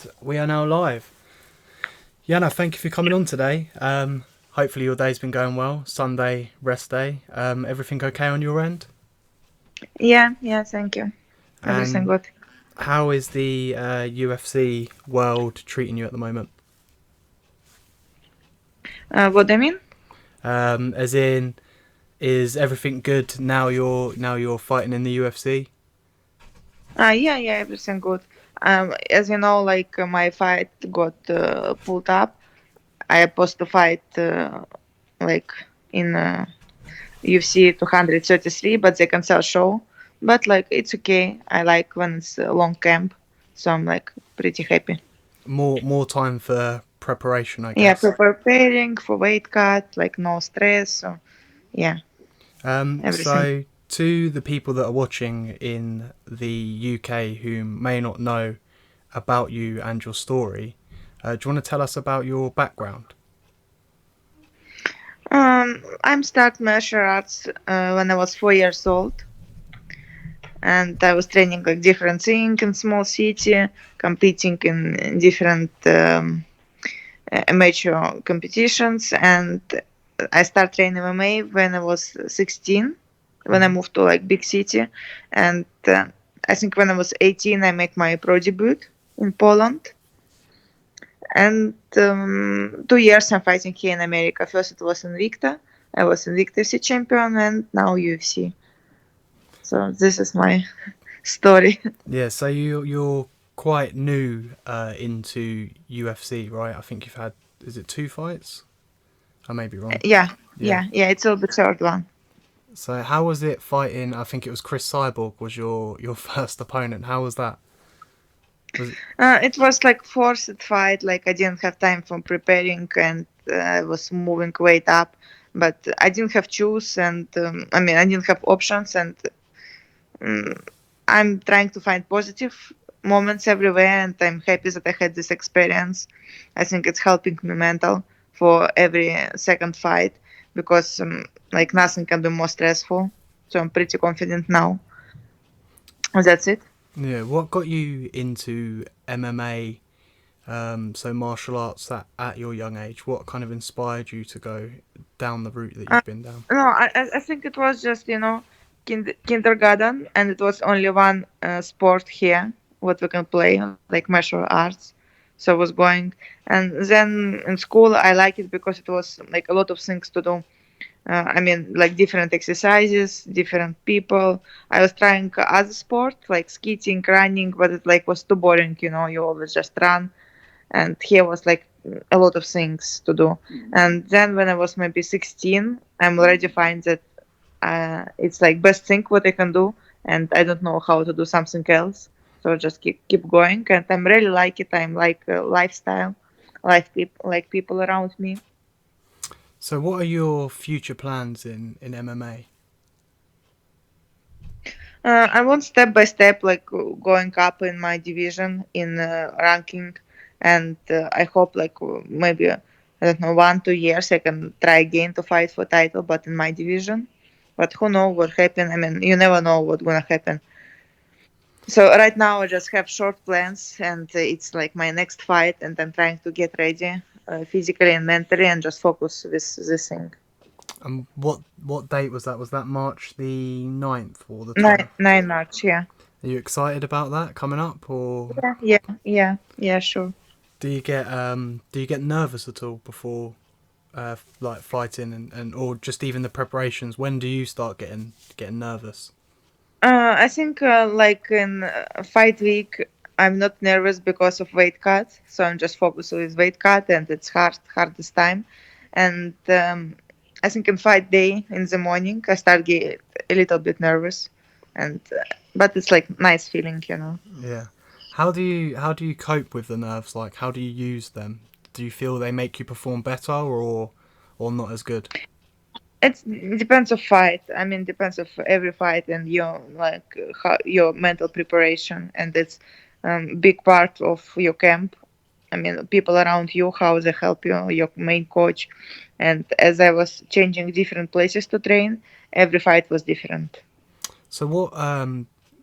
And we are now live. Yana, thank you for coming on today. Hopefully your day's been going well. Sunday, rest day. Everything okay on your end? Yeah, thank you. Everything And good. how is the UFC world treating you at the moment? What do you mean? As in, is everything good now? You're fighting in the UFC. Yeah, everything good. As you know, my fight got pulled up. I supposed to fight like in UFC 233, but they cancel show. But like it's okay. I like when it's a long camp, so I'm like pretty happy. More time for preparation, I Yeah, guess. preparing for weight cut, like no stress. So yeah, everything. So to the people that are watching in the UK who may not know about you and your story, do you want to tell us about your background? I'm start martial arts when I was 4 years old, and I was training like different thing in small city, competing in different amateur competitions, and I started training MMA when I was 16, when I Hmm. moved to like big city, and I think when I was 18, I made my pro debut in Poland. And 2 years I'm fighting here in America. First it was Invicta. I was Invicta FC champion, and now UFC. So this is my story. Yeah, so you're quite new into UFC, right? I think you've had, is it two fights? I may be wrong. Yeah, Yeah. it's all the third one. So how was it fighting? I think it was Cris Cyborg was your first opponent. How was that? Was it? It was like forced fight. Like I didn't have time for preparing, and I was moving weight up, but I didn't have choose, and I mean I didn't have options, and um, I'm trying to find positive moments everywhere, and I'm happy that I had this experience. I think it's helping me mental for every second fight because like nothing can be more stressful. So I'm pretty confident now. That's it. Yeah. What got you into MMA? So martial arts at your young age. What kind of inspired you to go down the route that Uh, you've been down? no, I think it was just kindergarten, and it was only one sport here what we can play like martial arts. So I was going, and then in school I liked it because it was like a lot of things to do. I mean, like different exercises, different people. I was trying other sport like skating, running, but it like was too boring. You always just run, and here was like a lot of things to do. And then when I was maybe 16, I'm already find that it's like best thing what I can do, and I don't know how to do something else. So just keep going, and I'm really like it. I'm like lifestyle, life people like people around me. So what are your future plans in MMA? I want step by step, like going up in my division in ranking, and I hope like maybe I don't know 1 2 years I can try again to fight for title, but in my division. But who know what happen? I mean, you never know what's gonna happen. So right now I just have short plans, and it's like my next fight, and I'm trying to get ready physically and mentally, and just focus with this thing. And what date was that? Was that March the 9th or the Nine 12th? 9 March, yeah, Are you excited about that coming up, or yeah, sure. do you get nervous at all before like fighting and or just even the preparations? When do you start getting nervous? I think like in fight week, I'm not nervous because of weight cut, so I'm just focused with weight cut, and it's hardest time. And I think in fight day in the morning, I start get a little bit nervous, and but it's like nice feeling. Yeah. How do you cope with the nerves? Like how do you use them? Do you feel they make you perform better or not as good? It depends of fight. I mean, depends of every fight and your like how, your mental preparation, and it's big part of your camp. I mean, people around you, how they help you, your main coach. And as I was changing different places to train, every fight was different. So what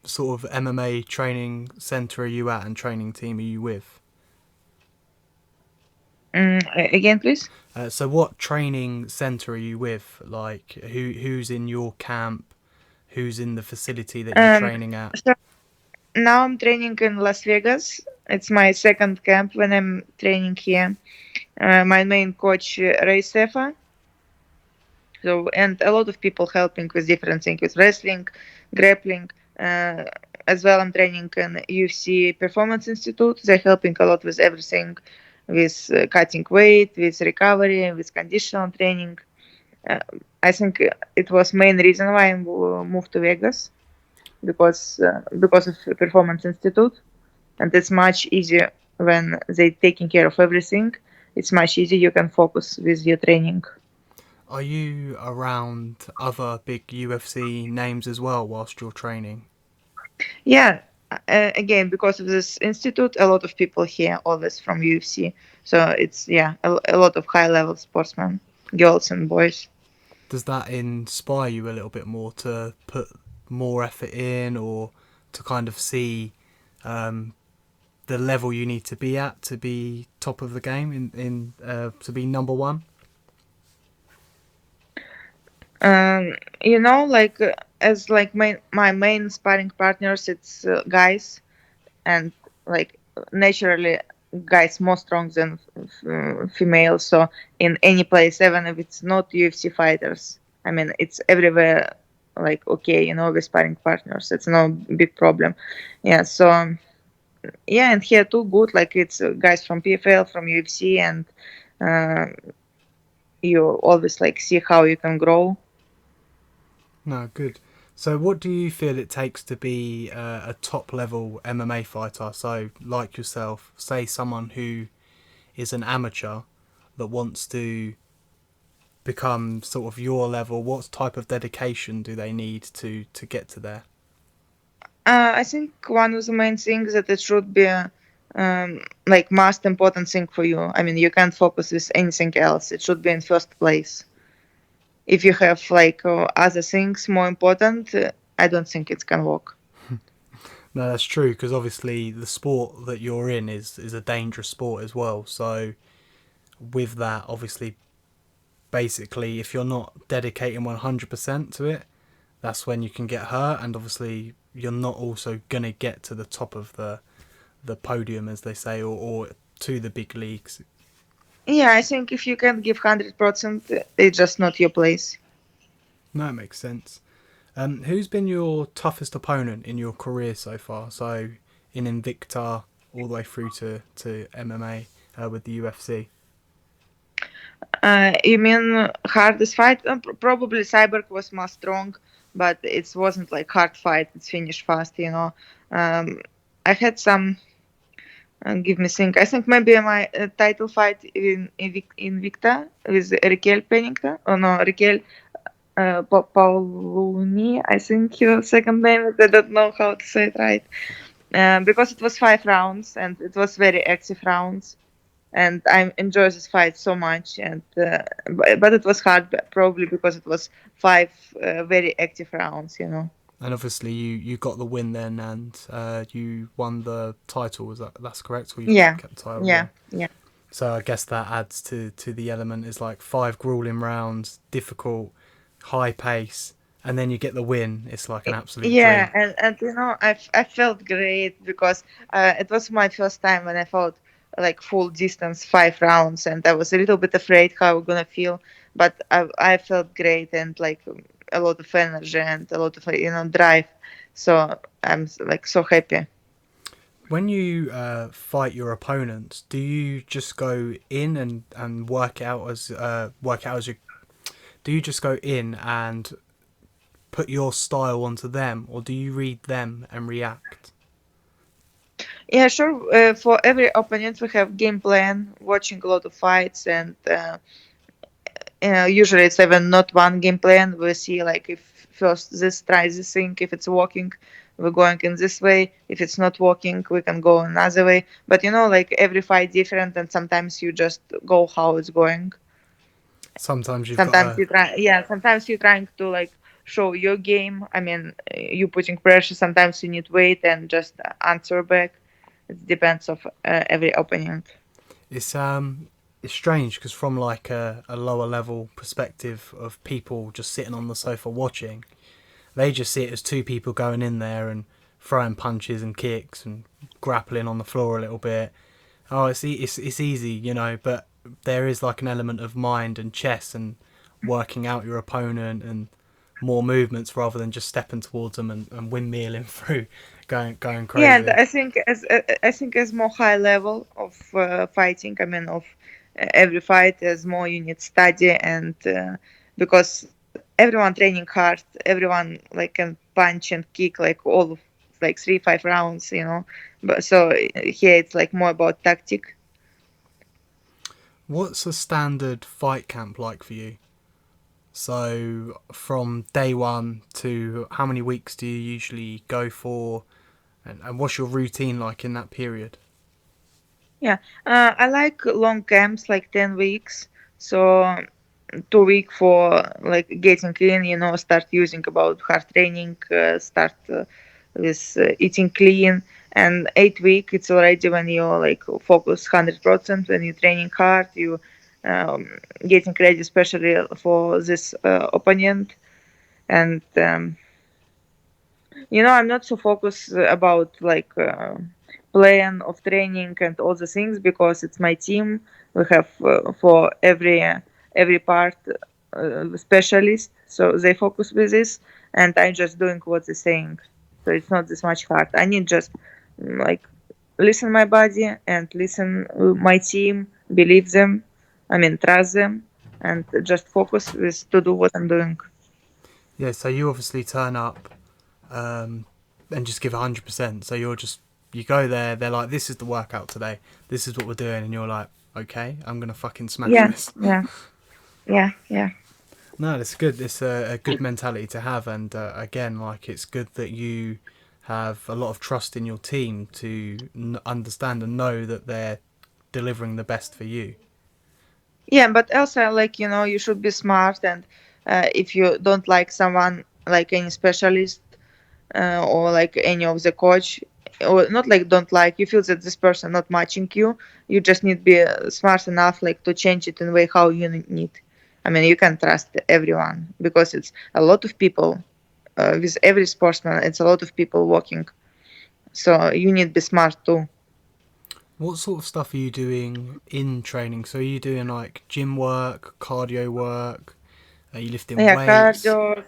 sort of MMA training center are you at and training team are you with? Again, please. So what training center are you with? Like who's in your camp? Who's in the facility that you're Um, training at? so now I'm training in Las Vegas. It's my second camp when I'm training here. My main coach, Ray Sefa. So, and a lot of people helping with different things with wrestling, grappling. Uh, as well, I'm training in UFC Performance Institute. They're helping a lot with everything, with cutting weight, with recovery, with conditional training. Uh, I think it was main reason why I moved to Vegas because of Performance Institute, and it's much easier when they taking care of everything. It's much easier. You can focus with your training. Are you around other big UFC names as well whilst you're training? Yeah, again, because of this institute, a lot of people here, always from UFC. So it's yeah, a lot of high level sportsmen, girls and boys. Does that inspire you a little bit more to put more effort in, or to kind of see um, the level you need to be at to be top of the game in to be number one? Like as like my main sparring partners, it's guys, and like naturally guys more strong than females. So in any place, even if it's not UFC fighters, I mean it's everywhere. Like okay, with sparring partners, it's no big problem. Yeah, so yeah, and here too good. Like it's guys from PFL, from UFC, and uh, you always like see how you can grow. No, good. So, what do you feel it takes to be a top level MMA fighter? So, like yourself, say someone who is an amateur that wants to become sort of your level. What type of dedication do they need to get to there? I think one of the main things that it should be like most important thing for you. I mean, you can't focus with anything else. It should be in first place. If you have like other things more important, I don't think it can work. No, that's true because obviously the sport that you're in is a dangerous sport as well. So, with that, obviously, basically, if you're not dedicating 100% to it, that's when you can get hurt, and obviously you're not also gonna get to the top of the podium, as they say, or to the big leagues. Yeah, I think if you can give 100%, it's just not your place. No, it makes sense. Who's been your toughest opponent in your career so far? So in Invicta, all the way through to MMA with the UFC. You mean hardest fight? Probably Cyborg was more strong, but it wasn't like hard fight. It's finished fast. Um, I had some. Give me think. I think maybe my title fight in Invicta with Raquel Pennington. Oh no, Raquel Pauluni. I think your second name. I don't know how to say it right. Because it was 5 rounds and it was very active rounds, and I enjoy this fight so much. And but it was hard, probably because it was five very active rounds. And obviously you got the win then, and you won the title. Was that's correct? Or you Yeah, kept the title? yeah, Yeah. yeah. So I guess that adds to the element. Is like 5 grueling rounds, difficult, high pace, and then you get the win. It's like an absolute Yeah, dream. and I felt great because it was my first time when I fought like full distance 5 rounds, and I was a little bit afraid how I'm gonna feel, but I felt great and like a lot of energy and a lot of drive, so I'm like so happy. When you fight your opponents, do you just go in and work out as you? Do you just go in and put your style onto them, or do you read them and react? Yeah, sure. For every opponent, we have game plan, watching a lot of fights, and usually it's even not one game plan. We see like if first this try this thing, if it's working, we're going in this way. If it's not working, we can go another way. But like every fight different, and sometimes you just go how it's going. Sometimes you've got Sometimes a you try, yeah. Sometimes you're trying to like show your game. I mean, you putting pressure. Sometimes you need wait and just answer back. It depends of every opponent. it's it's strange because from like a lower level perspective of people just sitting on the sofa watching, they just see it as two people going in there and throwing punches and kicks and grappling on the floor a little bit. Oh, it's easy, you know, but there is like an element of mind and chess and working out your opponent and more movements rather than just stepping towards them and windmilling through, going Yeah, and crazy. I think as more high level of fighting, I mean of every fight, as more you need study and because everyone training hard, everyone like can punch and kick like all of like 3 5 rounds, you know. But so here it's like more about tactic. What's a standard fight camp like for you? So from day one to how many weeks do you usually go for, and what's your routine like in that period? Yeah, I like long camps, like 10 weeks. So 2 week for like getting in, you know, start using about hard training, start with eating clean, and 8 week it's already when you like focus 100% when you're training hard, you um, getting ready especially for this opponent, and you know, I'm not so focused about like plan of training and all the things because it's my team. We have for every part specialist, so they focus with this, and I'm just doing what they're saying. So it's not this much hard. I need just like listen my body and listen my team, believe them. I mean, trust them, and just focus with to do what I'm doing. Yeah, so you obviously turn up um, and just give 100%. So you go there. They're like, "This is the workout today. This is what we're doing," and you're like, "Okay, I'm gonna fucking smash Yeah, this." yeah, yeah, yeah. No, it's good. It's a good mentality to have, and again, like it's good that you have a lot of trust in your team to understand and know that they're delivering the best for you. Yeah, but also like you know you should be smart and if you don't like someone like any specialist or like any of the coach or not like don't like you feel that this person not matching you, you just need to be smart enough like to change it in way how you need. I mean you can trust everyone because it's a lot of people with every sportsman. It's a lot of people working, so you need to be smart too. What sort of stuff are you doing in training? So are you doing like gym work, cardio work? Are you lifting Yeah, weights? cardio,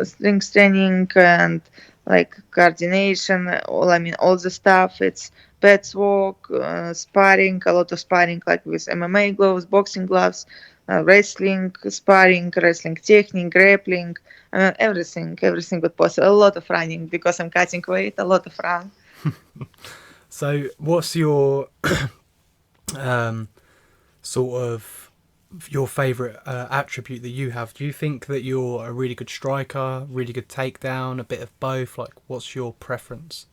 strength training, and like coordination. All I mean, all the stuff. It's pets walk, sparring, a lot of sparring, like with MMA gloves, boxing gloves, wrestling, sparring, wrestling technique, grappling, everything but possible. A lot of running because I'm cutting weight. A lot of run. So what's your um, sort of your favorite attribute that you have? Do you think that you're a really good striker, really good takedown, a bit of both? Like, what's your preference?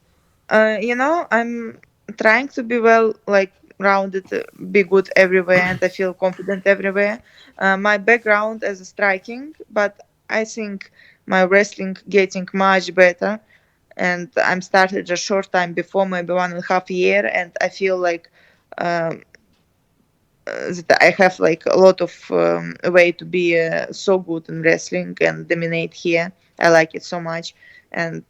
You know, I'm trying to be well, like rounded, be good everywhere, and I feel confident everywhere. My background as a striking, but I think my wrestling getting much better, and I'm started just short time before, maybe 1.5 year, and I feel like um, that I have like a lot of way to be so good in wrestling and dominate here. I like it so much, and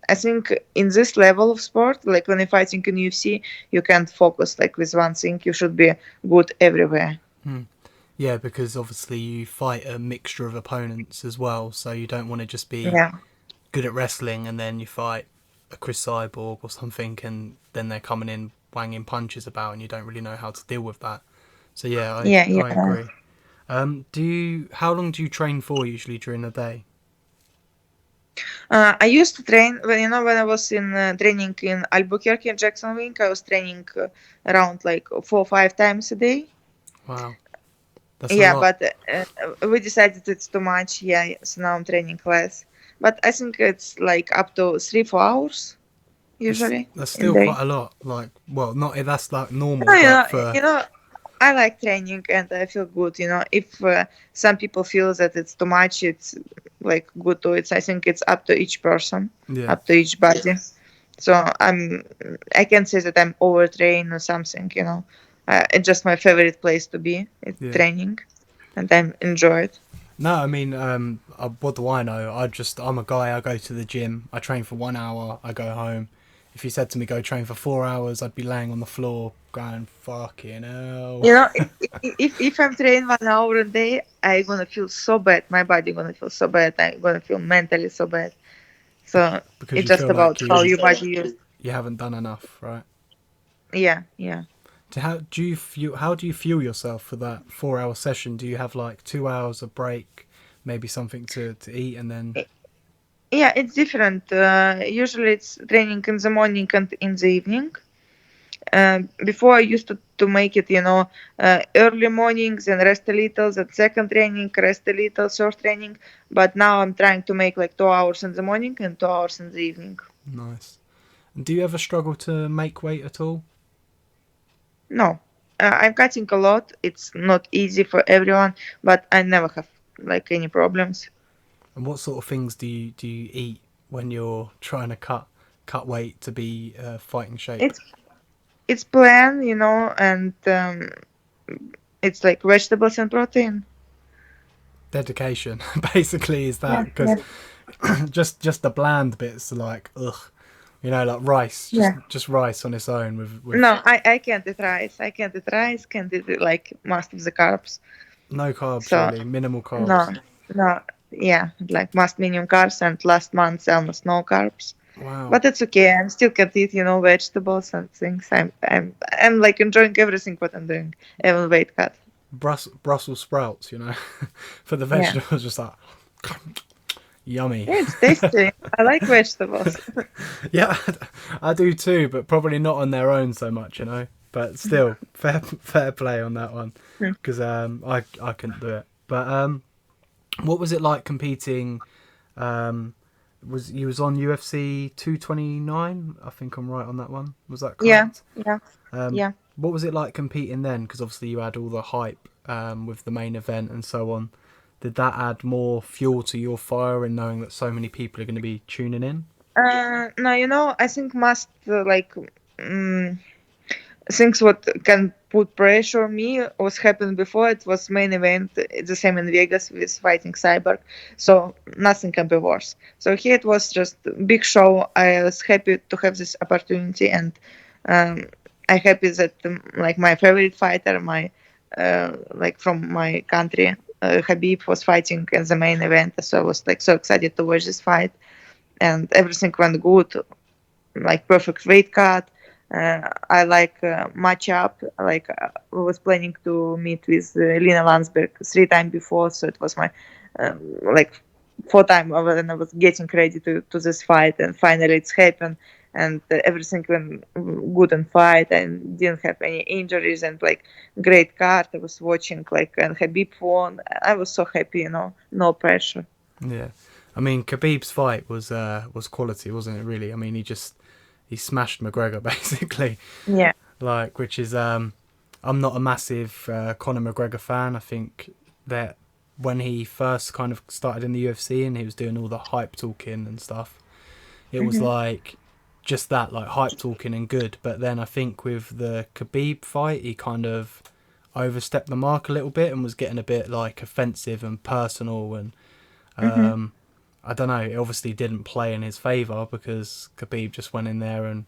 I think in this level of sport, like when you're fighting in UFC, you can't focus like with one thing. You should be good everywhere. Hmm. Yeah, because obviously you fight a mixture of opponents as well, so you don't want to just be Yeah, good at wrestling and then you fight a Cris Cyborg or something, and then they're coming in wanging punches about, and you don't really know how to deal with that. So yeah, yeah, I yeah. agree. Do you? How long do you train for usually during the day? I used to train when you know when I was in training in Albuquerque and Jacksonville. I was training around like 4 or 5 times a day. Wow, that's a Yeah, lot. but we decided it's too much. Yeah, so now I'm training less. But I think it's like up to 3 4 hours usually That's in still day. quite a lot. Like, well, not that's like No, normal, but for you know, I like training and I feel good. You know, if some people feel that it's too much, it's like good to it. I think it's up to each person, yeah, up to each body. So I can say that I'm overtrained or something. You know, It's just my favorite place to be. It's Yeah. training, and I enjoy it. No, I mean, what do I know? I'm a guy. I go to the gym. I train for 1 hour. I go home. If you said to me go train for 4 hours, I'd be laying on the floor going fucking hell. You know, if I'm training 1 hour a day, I gonna feel so bad. My body gonna feel so bad. I'm gonna feel mentally so bad. So Because it's you just feel like about how you your body use. you haven't done enough, right? Yeah, yeah. How do you fuel yourself for that 4 hour session? Do you have like 2 hours of break, maybe something to eat, and then Yeah, it's different. Usually it's training in the morning and in the evening. Before I used to make it, early mornings and rest a little, then second training, rest a little, third training. But now I'm trying to make like 2 hours in the morning and 2 hours in the evening. nice? And do you ever struggle to make weight at all? No, I'm cutting a lot. It's not easy for everyone, but I never have like any problems. And what sort of things do you eat when you're trying to cut weight to be fighting shape? It's it's plain, and it's like vegetables and protein. Dedication, basically, is that Yeah, because yeah, just the bland bits are like ugh, like rice, just yeah. just rice on its own with No, I can't eat rice. I can't eat rice. Can't eat like most of the carbs. no carbs So really, minimal no, carbs. no, yeah, like most minimum carbs, and last month almost no carbs. Wow. But it's okay. I'm still can eat, vegetables and things. I'm like enjoying everything what I'm doing, even weight cut. Brussels sprouts, for the Yeah, vegetables, just like yummy. yeah, it's tasty. I like vegetables. Yeah, I do too, but probably not on their own so much. But still, fair play on that one, because I couldn't do it. But what was it like competing? Um, was on UFC 229? I think I'm right on that one. Was that Yeah, correct? yeah, Um, yeah. what was it like competing then? Because obviously you had all the hype with the main event and so on. Did that add more fuel to your fire in knowing that so many people are going to be tuning in? No, I think must um, things what can put pressure on me was happened before. It was main event. It's the same in Vegas with fighting Cyborg, so nothing can be worse. So here it was just big show. I was happy to have this opportunity, and um, I happy that like my favorite fighter, my like from my country, Habib was fighting in the main event. So I was like so excited to watch this fight, and everything went good, like perfect weight cut. I like matchup. Like I was planning to meet with Lina Landsberg 3 times before, so it was my like 4 time when I was getting ready to this fight, and finally it's happened, and everything went good in fight, and didn't have any injuries, and like great card. I was watching like and Habib won. I was so happy, no pressure. Yeah, I mean Khabib's fight was quality, wasn't it? Really, I mean he smashed McGregor basically, Yeah. like which is I'm not a massive Conor McGregor fan. I think that when he first kind of started in the UFC and he was doing all the hype talking and stuff, it was Hmm. like just that like hype talking and good. But then I think with the Khabib fight, he kind of overstepped the mark a little bit and was getting a bit like offensive and personal and Hmm. I don't know. It obviously didn't play in his favour because Khabib just went in there and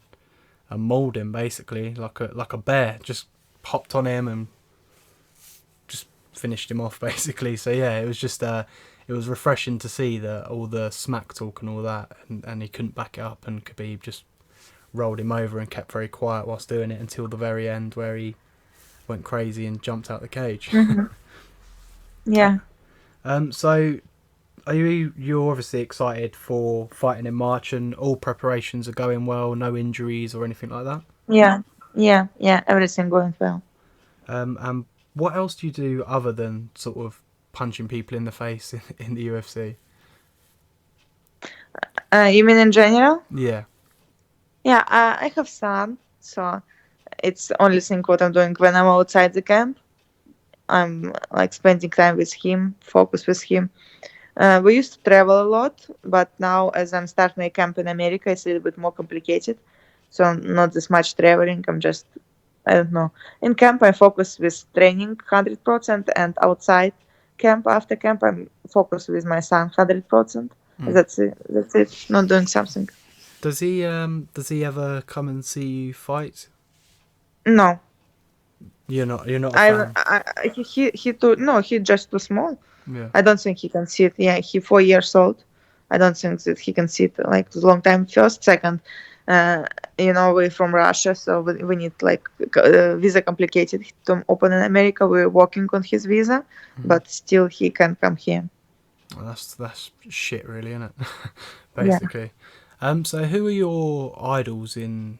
mauled him basically like a bear. Just hopped on him and just finished him off basically. So yeah, it was just it was refreshing to see that all the smack talk and all that, and he couldn't back it up, and Khabib just rolled him over and kept very quiet whilst doing it until the very end where he went crazy and jumped out the cage. Hmm. Yeah. So you're obviously excited for fighting in March and all preparations are going well, no injuries or anything like that. Yeah, yeah, yeah. Everything going well. And what else do you do other than sort of punching people in the face in the UFC? You mean in general? Yeah, Yeah, I have son, so it's the only thing what I'm doing when I'm outside the camp. I'm like spending time with him, focus with him. We used to travel a lot, but now as I'm starting my camp in America, it's a little bit more complicated. So not this much traveling. I'm just I don't know. In camp, I focus with training 100%, and outside camp, after camp, I'm focused with my son 100%. Mm. That's it. That's it. Not doing something. Does he ever come and see you fight? No, You're not a I, fan. I he too no, he just too small. Yeah. I don't think he can sit. Yeah, he 4 years old. I don't think that he can sit like a long time. First, second, uh, we're from Russia, so we need like visa complicated to open in America. We're working on his visa, Mm. but still he can come here. Well, that's shit, really, isn't it? Yeah. Basically. So who are your idols in?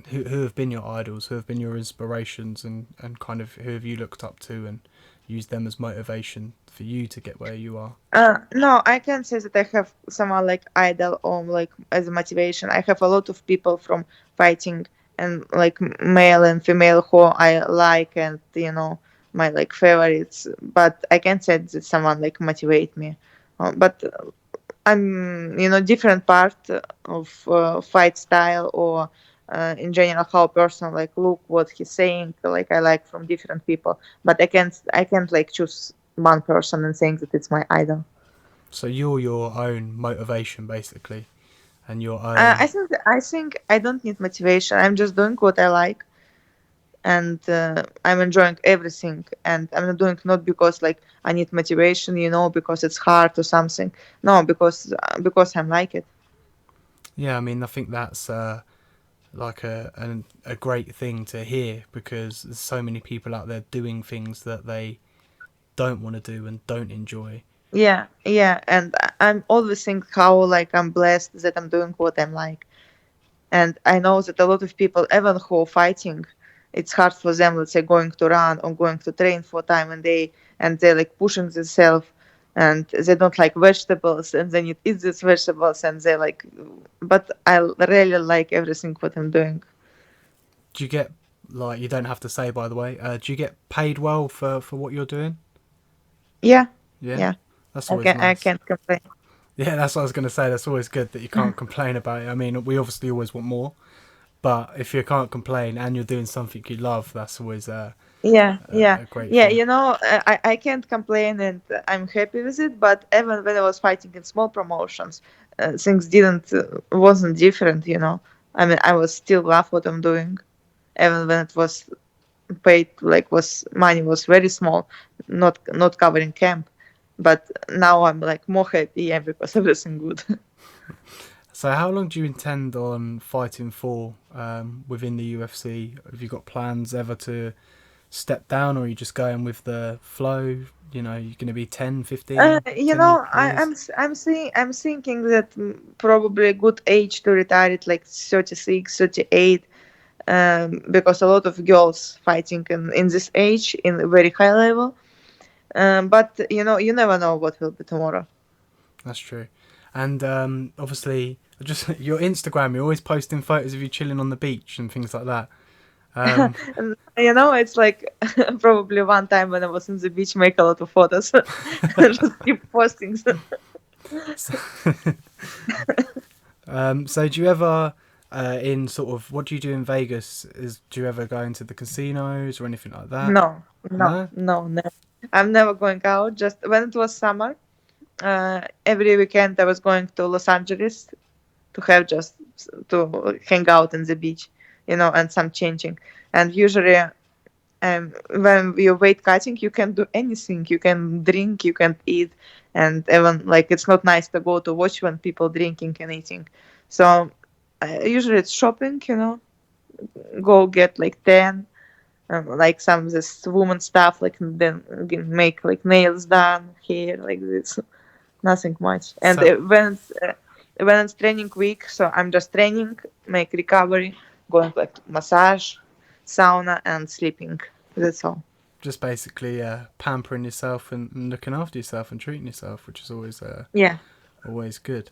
Who have been your idols? Who have been your inspirations, and kind of who have you looked up to and used them as motivation for you to get where you are? No, I can't say that I have someone like idol or like as a motivation. I have a lot of people from fighting and like male and female who I like and my like favorites. But I can't say that someone like motivate me. But I'm different part of fight style or in general how a person like look what he's saying like I like from different people. But I can't like choose one person and saying that it's my idol. So you're your own motivation, basically, and your I own. think I don't need motivation. I'm just doing what I like, and I'm enjoying everything. And I'm not doing not because like I need motivation, because it's hard or something. No, because I'm like it. Yeah, I mean, I think that's like a great thing to hear, because there's so many people out there doing things that they don't want to do and don't enjoy. Yeah, yeah. And I'm always think how like I'm blessed that I'm doing what I'm like. And I know that a lot of people, even who are fighting, it's hard for them, let's say, going to run or going to train for time and day, and they're like pushing themselves, and they don't like vegetables, and they need to eat these vegetables, and they like. But I really like everything what I'm doing. Do you get, like, you don't have to say, by the way, do you get paid well for what you're doing? Yeah, Yeah, yeah. that's I always can I nice. can't complain. Yeah, that's what I was going to say. That's always good that you can't complain about it. I mean, we obviously always want more, but if you can't complain and you're doing something you love, that's always Yeah, yeah, a great yeah. thing. I can't complain, and I'm happy with it. But even when I was fighting in small promotions, things didn't wasn't different. I mean, I was still love what I'm doing, even when it was paid like was money was very small, not covering camp. But now I'm like more happy, yeah, because everything good. So, how long do you intend on fighting for within the UFC? Have you got plans ever to step down, or are you just going with the flow? You're going to be 10, 15, 10 years? I'm thinking that probably a good age to retire at like 36, 38, because a lot of girls fighting in this age in a very high level. But you never know what will be tomorrow. That's true. And obviously, just your Instagram, you're always posting photos of you chilling on the beach and things like that. Um, And, it's like probably one time when I was in the beach, make a lot of photos, just keep posting. so, so do you ever, in sort of, what do you do in Vegas? Do you ever go into the casinos or anything like that? No, no, No? no, no. I'm never going out. Just when it was summer, every weekend I was going to Los Angeles to have just to hang out in the beach, and some changing. And usually, when you're weight cutting, you can do anything. You can drink, you can eat, and even like it's not nice to go to watch when people drinking and eating. So usually it's shopping. Go get like 10. Like some of this woman stuff, like then make like nails done, hair, like this. Nothing much. And So, when it's training week, so I'm just training, make recovery, going like to massage, sauna, and sleeping. That's all. just basically pampering yourself and looking after yourself and treating yourself, which is Yeah. always good.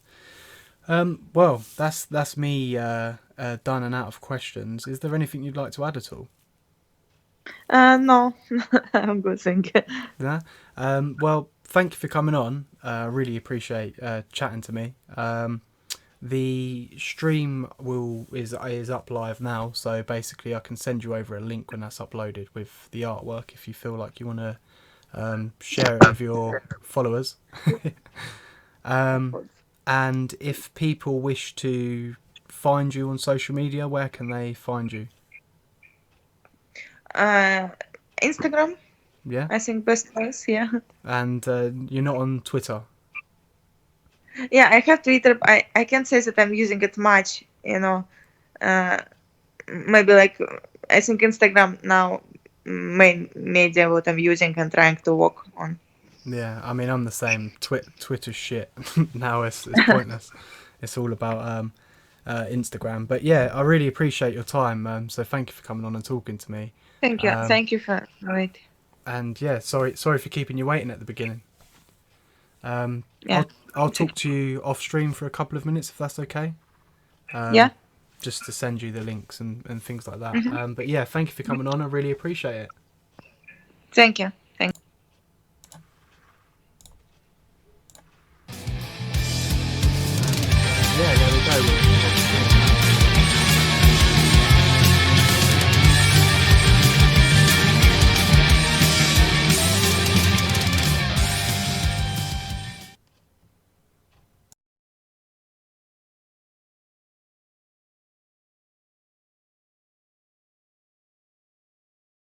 Well, that's me done and out of questions. Is there anything you'd like to add at all? No, I'm good. Thank you. Yeah. Well, thank you for coming on. Really appreciate chatting to me. The stream is up live now, so basically I can send you over a link when that's uploaded with the artwork if you feel like you want to share it with your followers. Of course. And if people wish to find you on social media, where can they find you? Instagram, Yeah, I think best place. Yeah. and you're not on Twitter. Yeah, I have Twitter. But I can't say that I'm using it much. Uh, Maybe like I think Instagram now main media what I'm using and trying to work on. Yeah, I mean I'm the same. Twitter's shit now. It's pointless. It's all about Instagram. But yeah, I really appreciate your time. So thank you for coming on and talking to me. Thank you. Um, Thank you for it. and yeah, sorry for keeping you waiting at the beginning. Um, Yeah. I'll It's okay. talk to you off stream for a couple of minutes if that's okay. Yeah. Just to send you the links and things like that. Hmm. But yeah, thank you for coming on. I really appreciate it. Thank you. Yeah, there we go. We're off stream.